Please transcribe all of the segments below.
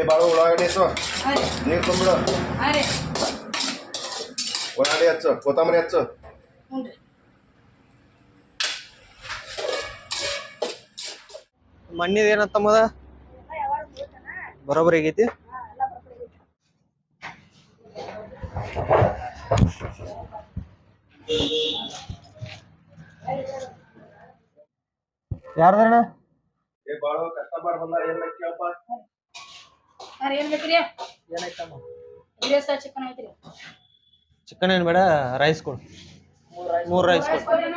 ಬಾಳು ಉಳ್ಳಾಗಡ್ಡಿ ಹಚ್ಚು, ಹಾಂ ರೀ ನೀರು ತುಂಬಿಡು, ಹಾಂ ರೀ ಉಳ್ಳಾಗಡ್ಡಿ ಹಚ್ಚು, ಕೊತ್ತಂಬರಿ ಹಚ್ಚು. ಹ್ಞೂ ರೀ ಮಣ್ಣಿದ ಏನತ್ತಮ್ಮದ ಬರೋಬ್ಬರಿ ಆಗೈತಿ. ಯಾರ್ದಣ್ಣ? ಬಾಳು ಕಸ್ಟಮರ್ ಬಂದಾರ, ಏನ್ ಕೇಳಪ್ಪ. ಹಾಂ ಏನು ಬೇಕ್ರಿ? ಏನಾಯ್ತಮ್ಮ? ಚಿಕನ್ ಐತ್ರಿ. ಚಿಕನ್ ಏನು ಬೇಡ, ರೈಸ್ ಕೊಡು. 3 ರೈಸ್ ಕೊಡು. ಕೊಡ್ರಿ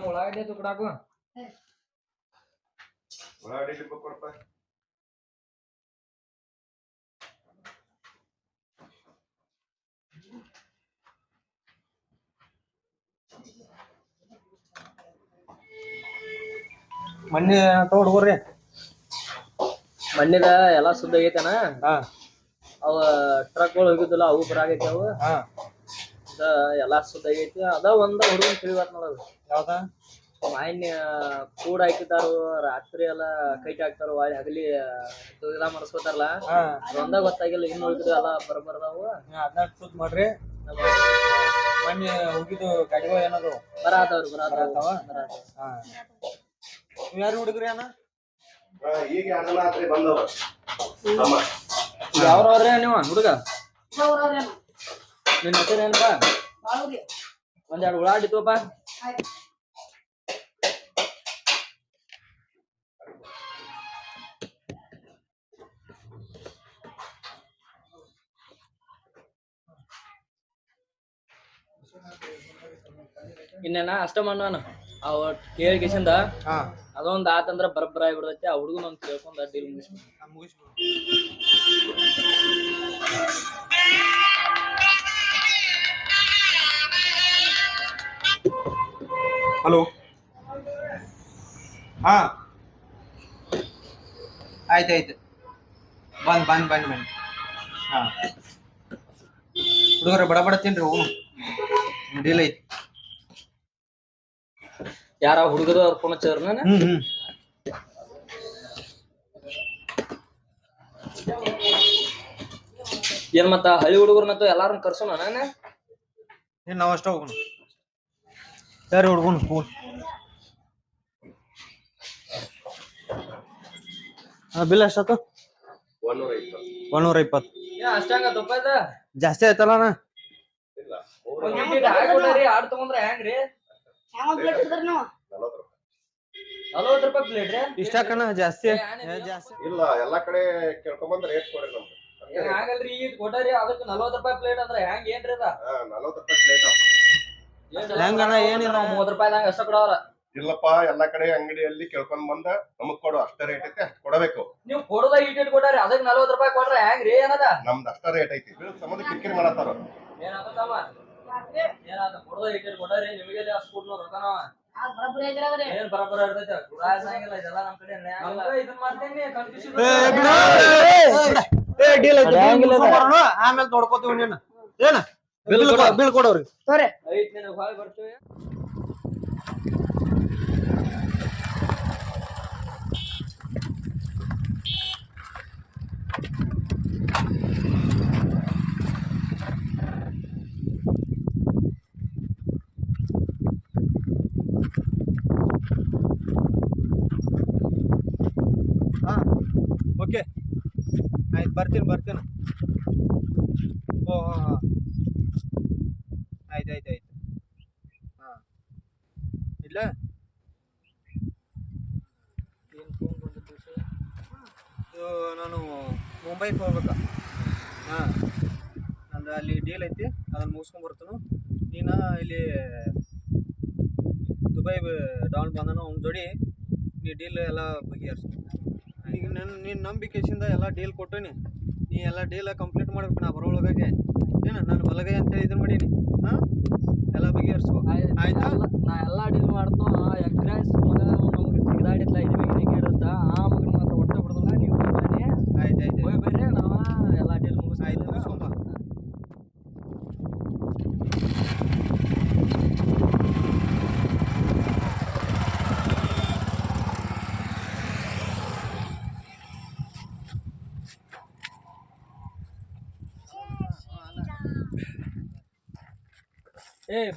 ಉಳ್ಳಾಗಡ್ಡಿ ತುಕಡಾಕು ಉಳ್ಳಾಗಡ್ಡಿ ಡಿಬ್ಬ ಕೊಡಪ್ಪ. ಮಣ್ಣಿ ಹುಡುಗ್ರಿ ಮಣ್ಣಿದ ಎಲ್ಲಾ ಸುದ್ದ ಆಗೈತನ. ಹಾ ಅವ ಟ್ರಕ್ಗಳು ಹೋಗಿದ್ದಿಲ್ಲ, ಅವು ಬರಾಗೈತಿ. ಅವು ಹಾ ಎಲ್ಲಾ ಸುದ್ದ ಆಗೈತಿ. ಅದ ಒಂದ ಹುಡುಗನ್ ತಿಳಿವಾತ್ ನೋಡೋದು. ಯಾವ್ದ? ಮಾನ್ಯ ಕೂಡ್ ಹಾಕಿದಾರು, ರಾತ್ರಿ ಎಲ್ಲಾ ಕೈಟ್ ಹಾಕ್ತಾರ, ವಾಳಿ ಹಗಲಿ ತುಗಿದ ಮಾಡಿಸ್ಕೊತಾರಲ್ಲ, ಒಂದ ಗೊತ್ತಾಗಿಲ್ಲ. ಇನ್ನು ಉಳಿದ್ರು ಎಲ್ಲಾ ಬರ್ಬಾರ್ದಾವು. ಅದನ್ನ ಸುದ್ ಮಾಡ್ರಿ. ಮಣ್ಣಿ ಹೋಗಿದ್ದು ಗಾಡಿಗಳು ಏನದು ಬರಾತವ್ರಿ ಹಾ ಯಾರು ಹುಡುಗ್ರಿ ಅಣ್ಣ? ಈಗ 2 ಜನ ಆತ್ರಿ ಬಂದವ. ಯಾವ್ರವ್ರೆ ನೀವು ಹುಡುಗ? ಅವ್ರವ್ರಿ ನಿನ್ನ ಹೆಸರು ಏನಪ್ಪಾ? ಬಾಳುರಿ. 1-2 ಉಳ್ಳಾಗಡ್ಡಿ ತಗೋಪ. ಆಯ್ತು ಇನ್ನೇನ ಅಷ್ಟ ಮಾಡೋಣ. ಅವ ಕೇಳಿಕಿಸಿಂದ ಹಾ ಅದೊಂದ್ ಆತಂದ್ರ ಬರಬ್ಬರ ಆಗಿಬಿಡ್ತೈತಿ. ಆ ಹುಡುಗನ ಒಂದ್ ಕೇಳ್ಕೊಂಡ್ ಡೀಲ್ ಮುಗಿಸ್ಬಿಡು. ಹಲೋ. ಹಾ ಆಯ್ತಾಯ್ತು. ಬನ್ನಿ. ಹಾ ಹುಡುಗರ ಬಡ ತಿನ್ರಿ. ಹೋಗು, ಡೀಲ್ ಐತಿ. ಯಾರ ಹುಡುಗರು ಅವ್ರ ಫೋನ್ ಹಚ್ಚಿದ್ರ? ಏನ್ ಮತ್ತ ಹಳ್ಳಿ ಹುಡುಗರ್ನಂತ ಎಲ್ಲಾರನ್ನ ಕರ್ಸೋಣ. ಏನ್ ನಾವ್ ಅಷ್ಟ ಹೋಗೋಣ. ಯಾರು ಹುಡುಗನು ಫೋನ್? ಬಿಲ್ ಎಷ್ಟಾಯ್ತು? 120. ಅಷ್ಟಂಗ ತಪ್ಪಾಯ್ತ? ಜಾಸ್ತಿ ಆಯ್ತಲ್ಲ ಅಣ್ಣ? ಆಡ್ ತಗೊಂಡ್ರ ಹೆಂಗ್ರಿ? ಹೆಂಗ್ ಪ್ಲೇಟ್ ಇದ್ರಿ ನೀವು? 40 ರೂಪಾಯಿ ಪ್ಲೇಟ್ ರೀ? ಇಷ್ಟ ಕಣ ಜಾಸ್ತಿ ಇಲ್ಲ, ಎಲ್ಲಾ ಕಡೆ ಕೇಳ್ಕೊಂಬಂದ್ ರೇಟ್ ಕೊಡ್ರಿ ನಮ್ದು. ಆಗಲ್ರಿ, ಈಗ ಕೊಟ್ಟಾರಿ. ಅದಕ್ಕೆ 40 ರೂಪಾಯಿ ಪ್ಲೇಟ್ ಅಂದ್ರ ಹೆಂಗ್? ಏನ್ರಿ ಅದ? 40 ರೂಪಾಯಿ ಪ್ಲೇಟ್. ಹೆಂಗಣ್ಣ? ಏನಿಲ್ಲ, 30 ರೂಪಾಯಿದಂಗ ಅಷ್ಟ ಕೊಡವ್ರ. ಇಲ್ಲಪ್ಪ, ಎಲ್ಲಾ ಕಡೆ ಅಂಗಡಿಯಲ್ಲಿ ಕೇಳ್ಕೊಂಡ್ ಬಂದ ನಮಗ್ ಕೊಡು. ಅಷ್ಟ ರೇಟ್ ಐತಿ, ಅಷ್ಟ್ ಕೊಡಬೇಕು. ನೀವು ಕೊಡದ ಇಟ್ಟಿಟ್ ಕೊಟ್ಟಾರಿ, ಅದಕ್ಕೆ 40 ರೂಪಾಯಿ ಕೊಟ್ರ ಹೆಂಗ್ರಿ? ಏನದ ನಮ್ದು ಅಷ್ಟ ರೇಟ್ ಐತಿ. ಸಂಬಂಧ ಕಿರಿಕಿರಿ ಮಾಡತ್ತಾರ. ಏನಾದ ಕೊಡದ ಇಟ್ಟಿಟ್ ಕೊಟ್ಟಾರಿ, ನಿಮಗೆ ಅಷ್ಟು ಕೊಡ್ನೋ ರೊಕ್ಕನ ಬರಬ್ಬರಿ ಐತ್ರಿ. ಏನ್ ಬರಬರ ಇರ್ತೈತಿ. ಗುರಾಯಿಸಂಗಿಲ್ಲ, ಇದೆಲ್ಲ ನಮ್ ಕಡೆ ಇದನ್ ಮಾಡ್ತೇನಿ. ಆಮೇಲೆ ನೋಡ್ಕೋತೀವಿ. ನೀನು ಏನ ಬಿಲ್ ಕೊಡೋರಿ ಐತ್ ನಿನಗ್ ಹೊಳ್ ಬರ್ತೀವಿ. ಹಾ ಓಕೆ ಆಯ್ತು. ಬರ್ತೀನಿ. ಓ ಆಯ್ತು. ಹಾ ಇಲ್ಲ ಇದು ನಾನು ಮುಂಬೈಗೆ ಹೋಗ್ಬೇಕು. ಹಾಂ, ನಂದು ಅಲ್ಲಿ ಡೀಲ್ ಐತಿ, ಅದನ್ನು ಮುಗಿಸ್ಕೊಂಬರ್ತಾನು. ನೀನು ಇಲ್ಲಿ ದುಬೈ ಡೌನ್ ಬಂದನು, ಅವ್ನ ಜೋಡಿ ನೀ ಡೀಲ್ ಎಲ್ಲ ಬಗೆಹರಿಸು. ಈಗ ನೀನು ನಂಬಿಕೆಯಿಂದ ಎಲ್ಲ ಡೀಲ್ ಕೊಟ್ಟೀನಿ, ನೀ ಎಲ್ಲ ಡೀಲ್ ಕಂಪ್ಲೀಟ್ ಮಾಡ್ಬೇಕು. ನಾ ಬರೋಳಗಾಗೆ ಏನು ನಾನು ಬಲಗೈ ಅಂತೇಳಿ ಇದನ್ನು ಮಾಡೀನಿ. ಹಾಂ, ಎಲ್ಲ ಬಗೆಹರಿಸು ಆಯ್ತಾ? ನಾ ಎಲ್ಲ ಡೀಲ್ ಮಾಡ್ತು. ಎಗ್ ರೈಸ್ ಮಗ ನಮ್ಗೆ ತೆಗ್ದಾಡಿದ್ಲ ಇದು ಹೆಂಗೆ ಇರುತ್ತಾ, ಆ ಮಗನ ಮಾತ್ರ ಒಟ್ಟ ಬಿಡೋದಿಲ್ಲ. ನೀವು ಬನ್ನಿ, ಆಯ್ತು ಹೋಗಿ ಬರ್ರಿ, ನಾವು ಎಲ್ಲ ಡೀಲ್ ಆಯ್ತು, ಮುಗಿಸ್ಕೊಂಬ.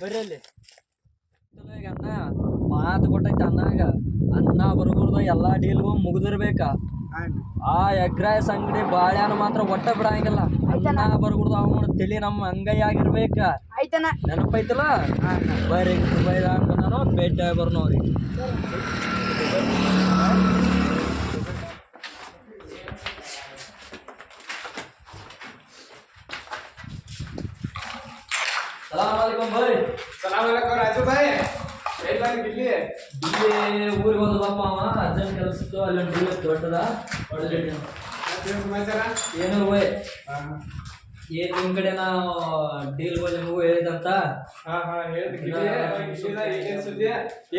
ಬರ್ರಿ ಅಲ್ಲಿ ಅನ್ನ ಮಾತು ಕೊಟ್ಟೈತೆ. ಅನ್ನಾಗ ಅನ್ನ ಬರ್ಬಾರ್ದು, ಎಲ್ಲ ಡೀಲ್ಗೂ ಮುಗಿದಿರ್ಬೇಕ. ಆ ಎಗ್ ರೈಸ್ ಅಂಗಡಿ ಬಾಳ್ಯಾನ ಮಾತ್ರ ಒಟ್ಟ ಬಿಡಂಗಿಲ್ಲ. ಅನ್ನ ಬರ್ಬಾರ್ದು, ಅವನ ತಲಿ ನಮ್ಮ ಅಂಗೈ ಆಗಿರ್ಬೇಕ. ಆಯ್ತಣ್ಣ. ನೆನಪೈತಲ್ಲ? ಬರ್ರಿ ದುಬೈದಾಗ ಬಂದಾನು, ಭೇಟಿ ಬರ್ನು ಅವ್ರಿಗೆ. ಸಲಾಮಲೈಕುಂ ಭಾಯ್. ಸಲಾಮಲೈಕುಂ ರಾಜು ಭಾಯ್. ಇಲ್ಲಿ ಊರಿಗೆ ಹೋದಪ್ಪ ಅವ, ಅರ್ಜೆಂಟ್ ಕೆಲಸ ಇತ್ತು, ಅಲ್ಲಿ ಒಂದು ಡೀಲ್ ದೊಡ್ಡದ ಸಮಾಚಾರ ಏನು ಹೋಯ್. ಏನ್ ನಿಮ್ ಕಡೆ ನಾವು ಡೀಲ್ ಗಳು ನಿಮಗೂ ಹೇಳಿದಂತ.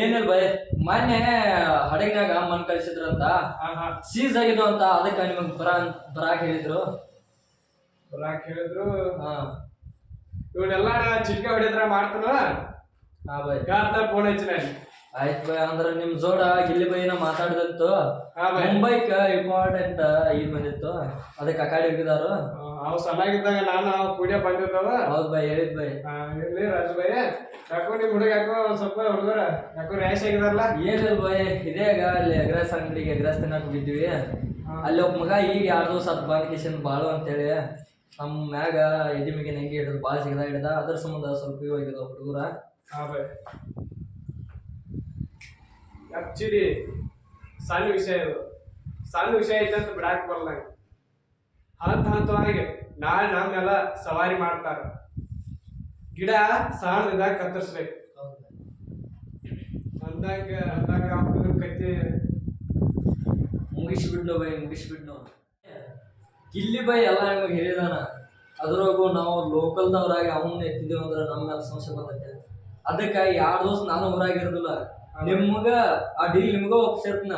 ಏನಿಲ್ಲ ಬೈ, ಮೊನ್ನೆ ಹಡಗಿನಾಗ ಮಣ್ ಕಳಿಸಿದ್ರಂತ, ಸೀಸ್ ಆಗಿದ್ದು ಅಂತ, ಅದಕ್ಕೆ ನಿಮಗ್ ಬರಾಕ್ ಹೇಳಿದ್ರು. ಬರಾಕ್ ಹೇಳಿದ್ರು. ಹಾ, ಇವನ್ನೆಲ್ಲ ಚಿಟ್ಕೆ ಹೊಡಿದ್ರ ಮಾಡ್ತಾನ. ಹಾ ಬೈ, ಫೋನ್ ಹಚ್ಚಿನ. ಆಯ್ತು ಬೈ. ಅಂದ್ರ ನಿಮ್ ಜೋಡ ಗಿಲ್ಲಿ ಬೈನ ಮಾತಾಡಿದಂತು. ಮುಂಬೈಕ್ ಇಂಪಾರ್ಟೆಂಟ್ ಈಗ ಬಂದಿತ್ತು, ಅದಕ್ಕೆ ಆ ಕಡೆ ಹೋಗಿದಾರು. ಅವ್ ಸಣ್ಣಾಗಿದ್ದಾಗ ನಾನು ಕೂಡಿಯ ಬಂದಿರ್ತಾವ. ಹೌದ್ ಬೈ, ಹೇಳಿದ್ ಬೈ. ಇರ್ಲಿ ರಾಜು ಬೈ, ಯಾಕೋ ನಿಮ್ ಹುಡುಗ ಯಾಕೋ ಸ್ವಲ್ಪ ಹುಡುಗರ ಯಾಕೋ ರ್ಯಾಶ್ ಆಗಿದಾರಲ್ಲ. ಏನಿಲ್ಲ ಬೈ, ಇದೇಗ ಅಲ್ಲಿ ಎಗ್ರೆಸ್ ಅಂಗಡಿಗೆ ಎಗ್ರೆಸ್ ತಿನ್ನಕ್ ಹೋಗಿದ್ವಿ. ಅಲ್ಲಿ ಒಬ್ಬ ಮಗ ಈಗ 2 ದಿವಸ ಅದು ಬಂದ್ ಕಿಶನ್ ಬಾಳು ಅಂತೇಳಿ ನಮ್ಮ ಮ್ಯಾಗ ಎದಿ ಮ್ಯಾಗ ಹೆಂಗೆ ಹಿಡಿದು ಭಾಳ ಹಿಡಿದ. ಅದ್ರ ಸಂಬಂಧ ಸ್ವಲ್ಪ ಇವಾಗಿದಾವ ಹುಡುಗರ. ಆಕ್ಚುಲಿ ಸಣ್ಣ ವಿಷಯ ಇದು, ಸಣ್ಣ ವಿಷಯ ಐತೆ ಅಂತ ಬಿಡಾಕ್ ಬರಲ್ಲ. ಹಂತವಾಗಿ ನಾಳೆ ನಮ್ಮೆಲ್ಲ ಸವಾರಿ ಮಾಡ್ತಾರ. ಗಿಡ ಸಣ್ಣದಾಗ ಕತ್ತರಿಸ್ಬೇಕು ಅಂದಾಗ ಹುಡುಗನ ಕತ್ತಿ ಮುಗಿಸ್ಬಿಡ್ನು ಬೈ, ಮುಗಿಸ್ಬಿಡ್ನು. ಗಿಲ್ಲಿ ಬೈ ಎಲ್ಲ ನಿಮಗೆ ಹೇಳಿದಾನ. ಅದ್ರಾಗೂ ನಾವು ಲೋಕಲ್ದವ್ರಾಗಿ ಅವನ್ನ ಎತ್ತಿದ್ದೇವೆ ಅಂದ್ರೆ ನಮ್ಮ ಮೇಲೆ ಸಮಸ್ಯೆ ಬರ್ತೈತೆ. ಅದಕ್ಕಾಗಿ 2 ದಿವಸ ನಾನು ಊರಾಗಿರೋದಿಲ್ಲ. ನಿಮ್ಗ ಆ ಡೀಲ್ ನಿಮ್ಗ ಒಪ್ಸಿರ್ತನ.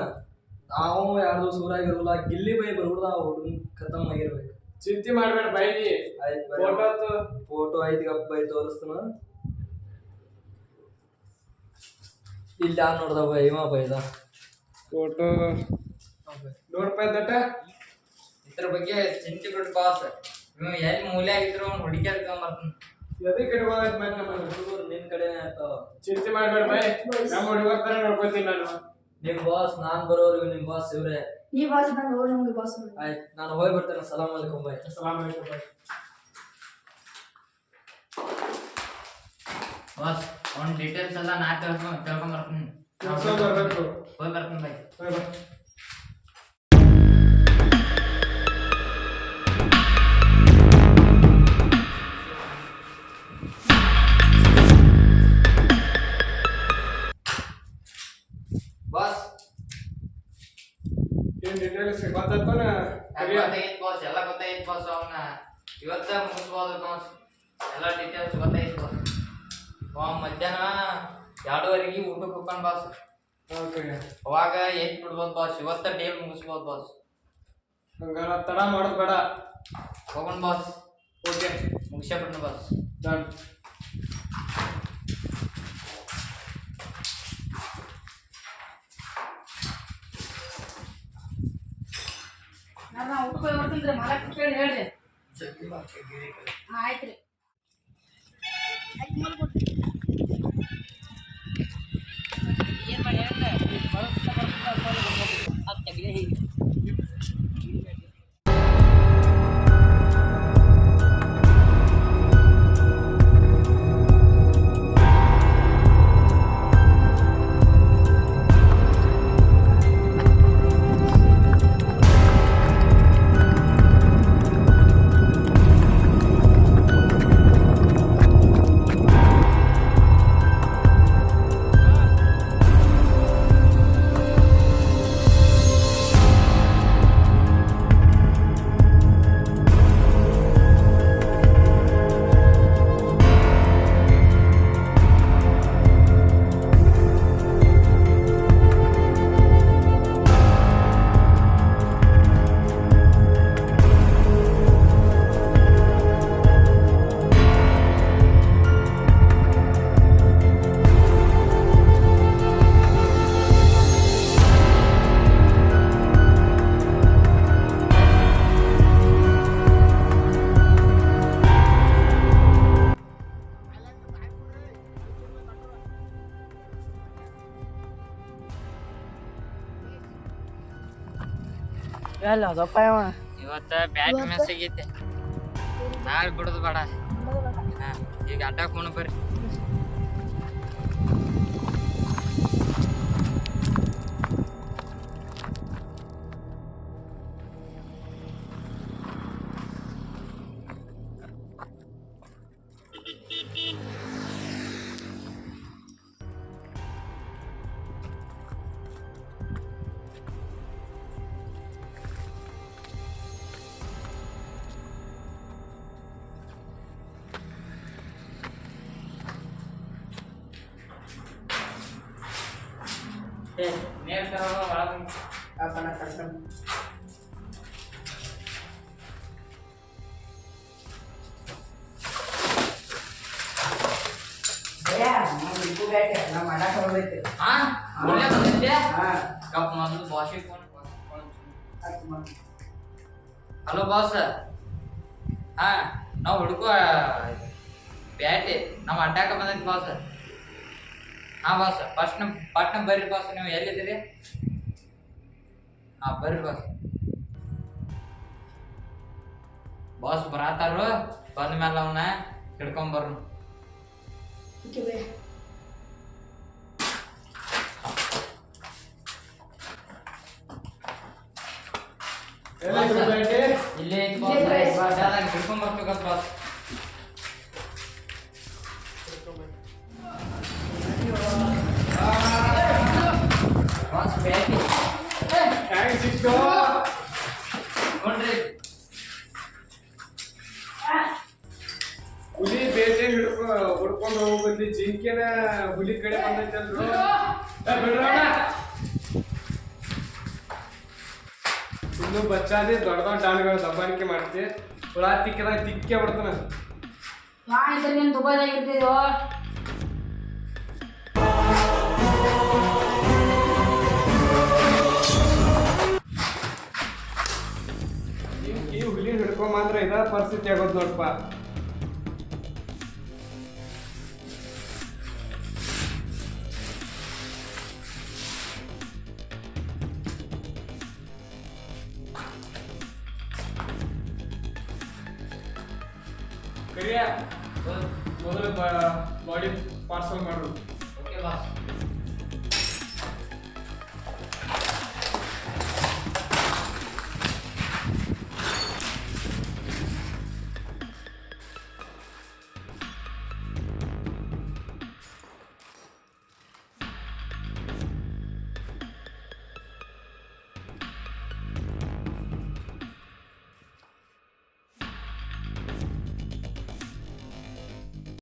ನಾವು 2 ದಿವಸ ಊರಾಗಿರೋದಿಲ್ಲ. ಗಿಲ್ಲಿ ಬೈ ಬರ್ಬಿಡ್ದ, ಆ ಹುಡುಗನ್ ಖತಮ್ ಆಗಿರ್ಬೇಕು. ಚಿಂತೆ ಮಾಡ್ಬೇಡ ಬೈ. ಫೋಟೋ ಐತಿಗಪ್ಪ ಬೈ, ತೋರಿಸ್ತಾನ. ಇಲ್ಲಿ ಯಾರು ನೋಡ್ದ ಬೈ, ಇವ ಬೈ ಇದ ಫೋಟೋ ನೋಡ್ಪ ದಟ್ಟ. ಇದ್ರ ಬಗ್ಗೆ ಚಿಂತೆ ಬಿಟ್ಟು ಬಾಸ್, ನೀವು ಎಲ್ಲಿ ಮೂಲೆ ಆಗಿದ್ರು ಅವ್ನು ಹುಡುಕ್ಯಾಡ್ಕೊಂಬರ್ತಾನ. ಎದಕ್ಕೆ ಇಡ್ಬೋದು ಹುಡುಗರು ನಿನ್ ಕಡೆನೇ ಆಗ್ತಾವ. ಚಿಂತೆ ಮಾಡ್ಬೇಡ ಬೈ, ನಮ್ಮ ಹುಡುಗರ ತರ ನೋಡ್ಕೊತೀನಿ ನಾನು. ನಿಮ್ ಬಾಸ್ ನಾನ್ ಬರೋರ್ಗು ನಿಮ್ ಬಾಸ್ ಇವ್ರೆ. ನೀ ಬಾಸ್ ಬಂದು ಅವ್ರು ನಮ್ಗೆ ಬಾಸ್ ಬಂದು. ಆಯ್ತು, ನಾನು ಹೋಗಿ ಬರ್ತೇನೆ. ಸಲಾಮ್ ಅಲೈಕುಂ ಬೈ. ಸಲಾಮ್ ಅಲೈಕುಂ ಬೈ. ಬಾಸ್ ಅವ್ನ ಡೀಟೇಲ್ಸ್ ಎಲ್ಲ ನಾ ತಿಳ್ಕೊಂಬರ್ತೀನಿ. ಬರ್ಬೇಕು. ಹೋಗಿ ಬರ್ತೀನಿ ಬೈ. ಬಾಸ್ ಏನ್ ಡೀಟೇಲ್ಸ್ ಗೊತ್ತಾಯ್ತಾನ? ಗೊತ್ತಾಗೈತ್ ಬಾಸ್, ಎಲ್ಲ ಗೊತ್ತಾಗೈತ್ ಬಾಸ್. ಅವನ್ನ ಇವತ್ತ ಮುಗಿಸ್ಬೋದು ಬಾಸ್, ಎಲ್ಲ ಡೀಟೇಲ್ಸ್ ಗೊತ್ತಾಗೈತ್ ಬಾಸ್. ಮಧ್ಯಾಹ್ನ 2:30 ಊಟಕ್ಕೆ ಹೋಗ್ಕೊಂಡ್ ಬಾಸ್. ಅವಾಗ ಎತ್ ಬಿಡ್ಬೋದು ಬಾಸ್, ಇವತ್ತ ಡೇಲ್ ಮುಗಿಸ್ಬೋದು ಬಾಸ್. ಹಂಗಾರ ತಡ ಮಾಡೋದ್ ಬೇಡ. ಹೋಗೋಣ ಬಾಸ್. ಓಕೆ, ಮುಗಿಸೇ ಬಿಡ್ನು ಬಾಸ್. ಡನ್. ನಾ ಊಟಕ್ಕೆ ಹೋಗಿ ಬರ್ತೀನಿ. ಮಾಲಕ್ ಕೇಳಿ ಹೇಳ್ರಿ. ಆಯ್ತ್ರಿ. ಏನ್ ಮಾಡಿ ಎಲ್ಲ ಅದಪ್ಪ ಅವ ಇವತ್ತ ಬ್ಯಾಟ್ ಮ್ಯಾಚ್ ಆಗೈತೆ ನಾಳೆ ಬಿಡುದು ಬೇಡ ಹಾ, ಈಗ ಅಡ್ಡಾಕ್ ಮುಣ ಬರ್ರಿ ನೇರ್ ತರೋಣ ಒಳಗೆ ಅಪ್ಪನ ಕರ್ಕೊಂಡು ನಮ್ಮ ಮಾಡಕ್ ಹೋಗ್ಬೇಕು ಹಾ ಒಳ್ಳೆ ಬಂದೈತೆ ಹಾ ಕಪ್ ಮೊದಲು ಬಾಸಿಗೆ ಫೋನ್ ಅದ್ ಮಾಡು. ಹಲೋ ಬಾಸ್ ಹಾ ನಾವು ಹುಡುಕೋ ಬ್ಯಾಟಿ ನಮ್ಮ ಅಡ್ಡಾಕ ಬಂದೈತಿ ಬಾಸ್ ಹಾ ಬಾಸ್ ಫಸ್ಟ್ ಬರ್ರಿ ಬಾಸ್ ನೀವು ಎಲ್ಲಿದ್ದೀರಿ ಹಾ ಬರ್ರಿ ಬಾಸ್ ಬರತಾರು ಬಂದ ಮೇಲೆ ಅವನ್ನ ಹಿಡ್ಕೊಂಬರ್ನು ಓಕೆ ಬೇ ಎಲ್ಲೈತ್ರಿ ಬ್ಯಾಟಿ? ಇಲ್ಲೇ ಐತಿ ಇಲ್ಲೇ ಐತಿ ಬಾಸ್ ಹಿಡ್ಕೊಂಬರ್ಬೇಕಂತ ಬಾಸ್ ಬಾಸ್ ಬ್ಯಾಟಿ ಹ್ಯಾಂಗ್ ಸಿಕ್ತು? ನೋಡ್ರಿ ಹುಲಿ ಬೇಟೆ ಹುಡ್ಕೊಂಡು ಹೋಗ್ಬಂದಿ ಜಿಂಕೆನ ಹುಲಿ ಕಡೆ ಬಂದೈತೆ ಅಂದ್ರು ಬಿಡ್ರಣ ಇನ್ನು ಬಚ್ಚಾದಿ ದೊಡ್ಡ ದೊಡ್ಡ ಡಾನ್ಗಳು ದಬ್ಬಾಣಿಕೆ ಮಾಡ್ತಿ ಹುಳ ತಿಕ್ಕಿದಾಗ ತಿಕ್ಕೆ ಬಿಡ್ತಾನ ನಾ ಇದ್ರೆ ನೀನು ದುಬೈದಾಗ ಇರ್ತಿದ್ಯೋ ಈ ಹುಲಿ ಹಿಡ್ಕೊಂಬಂದ್ರ ಇದ ಪರಿಸ್ಥಿತಿ ಆಗೋದು ನೋಡಪ್ಪ ಕರಿಯ ಮೊದಲು ಬಾಡಿ ಪಾರ್ಸಲ್ ಮಾಡು ಓಕೆ ಬಾಸ್